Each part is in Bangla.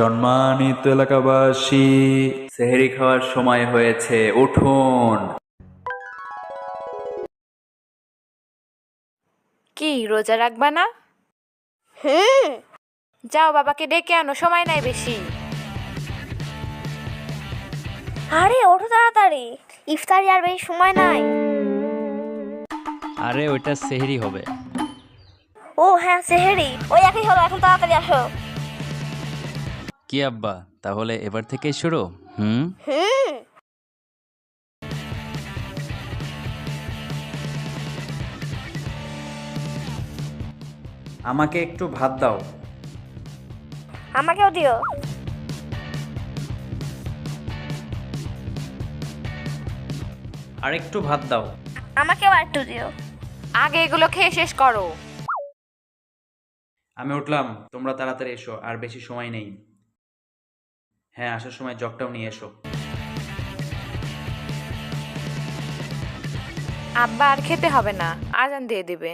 সম্মানিত এলাকাবাসী, সেহরি খাওয়ার সময় হয়েছে, উঠুন। কি রোজা রাখবা না? যাও বাবাকে ডেকে আনো, সময় নাই বেশি। আরে ওঠো তাড়াতাড়ি, ইফতারি আর বেশি সময় নাই। আরে ওইটা সেহরি হবে। ও হ্যাঁ সেহেরি, ওই একই হলো, এখন তাড়াতাড়ি আসো। কি আব্বা, তাহলে এবার থেকেই শুরু? হুম। আমাকে একটু ভাত দাও। আমাকেও দিও। আর একটু ভাত দাও। আমাকেও আর একটু দিও। আগে এগুলো খেয়ে শেষ করো। আমি উঠলাম, তোমরা তাড়াতাড়ি এসো, আর বেশি সময় নেই। হ্যাঁ, আসার সময় জগটাও নিয়ে এসো। আব্বা আর খেতে হবে না, আজান দিয়ে দিবে।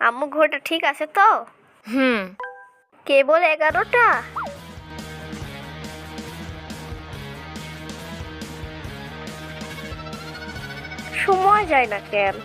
আম্মু ঘড়িটা ঠিক আছে তো? হুম। কেবল 11টা? সময় যায় না কেন?